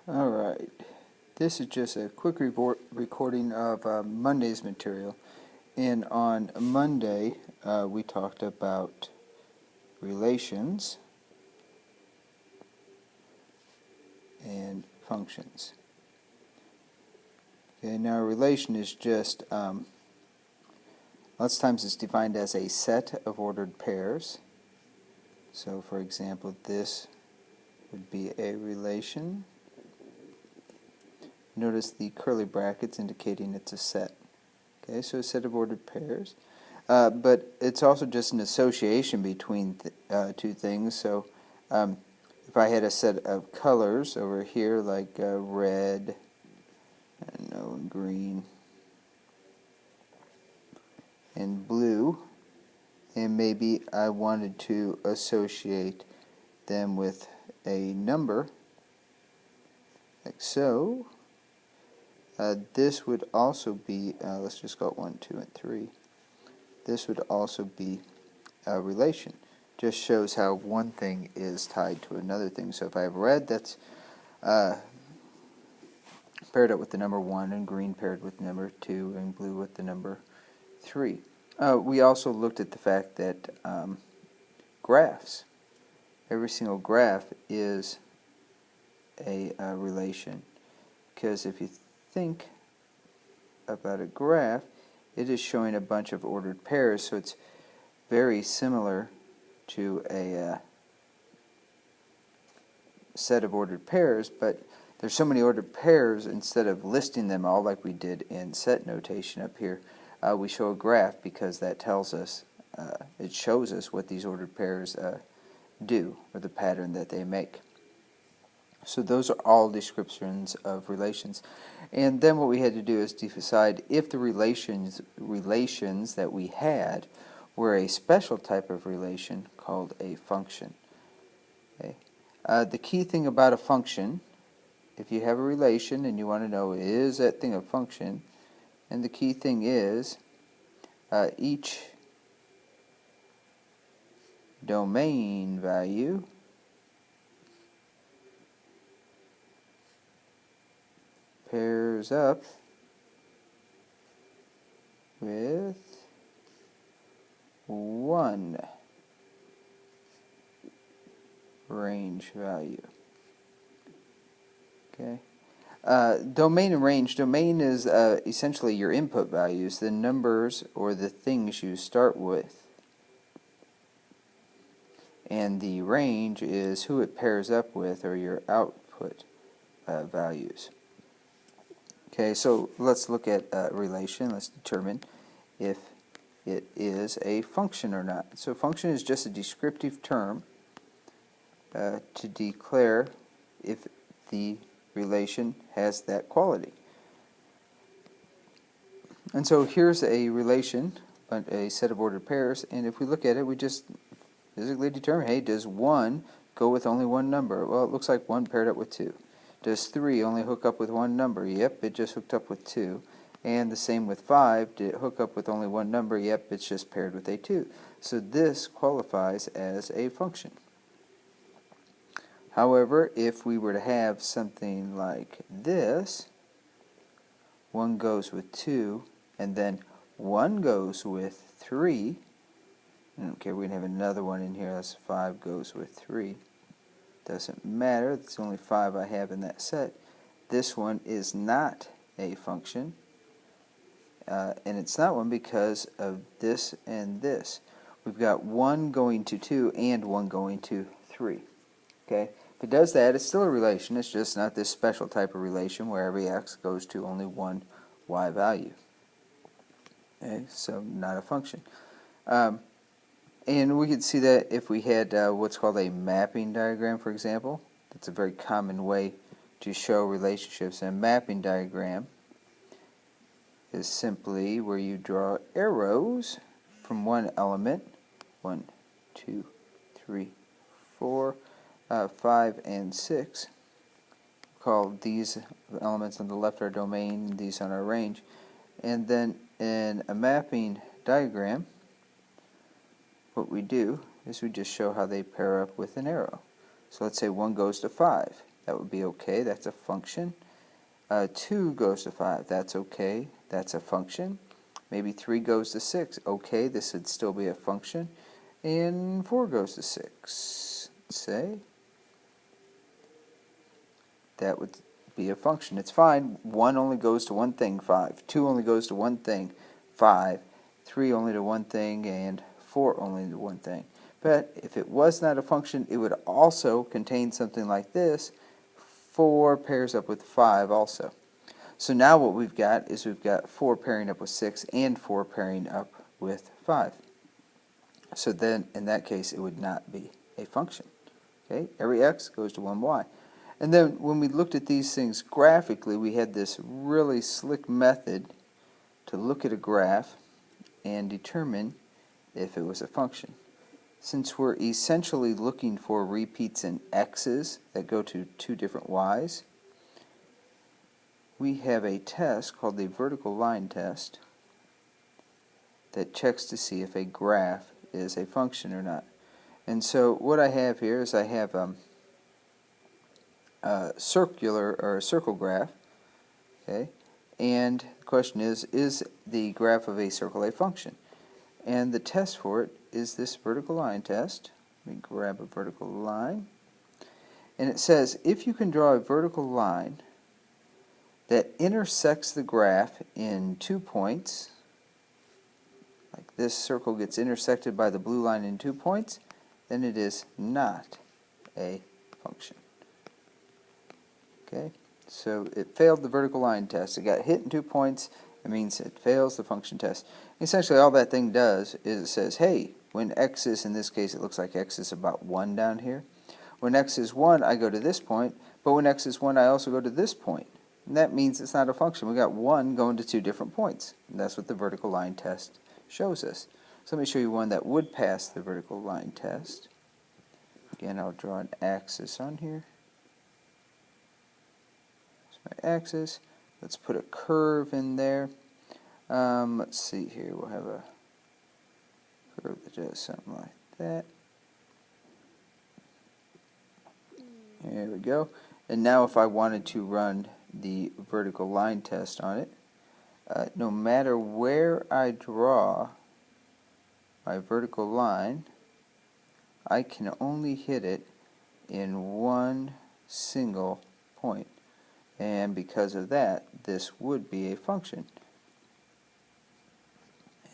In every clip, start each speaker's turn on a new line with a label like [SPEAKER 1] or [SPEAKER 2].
[SPEAKER 1] Alright, this is just a quick recording of Monday's material, and on Monday we talked about relations and functions. Okay, now a relation is just, lots of times it's defined as a set of ordered pairs. So for example, this would be a relation. Notice the curly brackets indicating it's a set. Okay, so a set of ordered pairs. But it's also just an association between two things. So if I had a set of colors over here, like red, and green, and blue, and maybe I wanted to associate them with a number, like so. This would also be, let's just call it 1, 2, and 3. This would also be a relation. Just shows how one thing is tied to another thing. So if I have red, that's paired up with the number 1, and green paired with number 2, and blue with the number 3. We also looked at the fact that graphs, every single graph is a relation. Because if you think about a graph, it is showing a bunch of ordered pairs, so it's very similar to a set of ordered pairs, but there's so many ordered pairs, instead of listing them all like we did in set notation up here, we show a graph, because that tells us, it shows us what these ordered pairs do, or the pattern that they make. So those are all descriptions of relations. And then what we had to do is decide if the relations that we had were a special type of relation called a function. Okay. The key thing about a function, if you have a relation and you want to know, is that thing a function, and the key thing is each domain value pairs up with one range value. Okay. Domain and range. Domain is essentially your input values, the numbers or the things you start with. And the range is who it pairs up with, or your output values. Okay, so let's look at a relation. Let's determine if it is a function or not. So function is just a descriptive term to declare if the relation has that quality. And so here's a relation, a set of ordered pairs, and if we look at it, we just physically determine, hey, does 1 go with only one number? Well, it looks like 1 paired up with 2. Does 3 only hook up with one number? Yep, it just hooked up with 2. And the same with 5. Did it hook up with only one number? Yep, it's just paired with a 2. So this qualifies as a function. However, if we were to have something like this, 1 goes with 2, and then 1 goes with 3, okay, we're going to have another one in here, that's 5 goes with 3. Doesn't matter, it's only 5 I have in that set. This one is not a function, and it's not one because of this and this. We've got 1 going to 2 and 1 going to 3. Okay, if it does that, it's still a relation. It's just not this special type of relation where every x goes to only one y value. Okay, so not a function. And we could see that if we had what's called a mapping diagram, for example. That's a very common way to show relationships. And a mapping diagram is simply where you draw arrows from one element, 1, 2, 3, 4, 5, and 6. Call these elements on the left our domain, these on our range. And then in a mapping diagram, what we do is we just show how they pair up with an arrow. So let's say 1 goes to 5. That would be okay. That's a function. 2 goes to 5. That's okay. That's a function. Maybe 3 goes to 6. Okay, this would still be a function. And 4 goes to 6. Say that would be a function. It's fine. 1 only goes to one thing, 5. 2 only goes to one thing, 5. 3 only to one thing, and 4 only to one thing. But if it was not a function, it would also contain something like this. 4 pairs up with 5 also. So now what we've got is we've got 4 pairing up with 6 and 4 pairing up with 5. So then in that case it would not be a function. Okay, every x goes to one y. And then when we looked at these things graphically, we had this really slick method to look at a graph and determine if it was a function. Since we're essentially looking for repeats in x's that go to 2 different y's, we have a test called the vertical line test that checks to see if a graph is a function or not. And so what I have here is I have a circular or a circle graph, okay, and the question is the graph of a circle a function? And the test for it is this vertical line test. Let me grab a vertical line, and it says if you can draw a vertical line that intersects the graph in 2 points, like this circle gets intersected by the blue line in 2 points, then it is not a function. Okay, so it failed the vertical line test. It got hit in 2 points. It means it fails the function test. Essentially all that thing does is it says, hey, when x is, in this case it looks like x is about 1 down here. When x is 1 I go to this point, but when x is 1 I also go to this point. And that means it's not a function. We got 1 going to 2 different points. And that's what the vertical line test shows us. So let me show you one that would pass the vertical line test. Again, I'll draw an axis on here. That's my axis. Let's put a curve in there. Let's see here. We'll have a curve that does something like that. There we go. And now if I wanted to run the vertical line test on it, no matter where I draw my vertical line, I can only hit it in one single point. And because of that, this would be a function.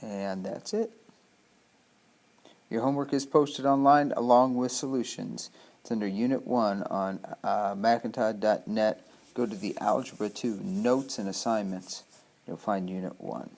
[SPEAKER 1] And that's it. Your homework is posted online along with solutions. It's under Unit 1 on Macintosh.net. Go to the Algebra 2 Notes and Assignments. You'll find Unit 1.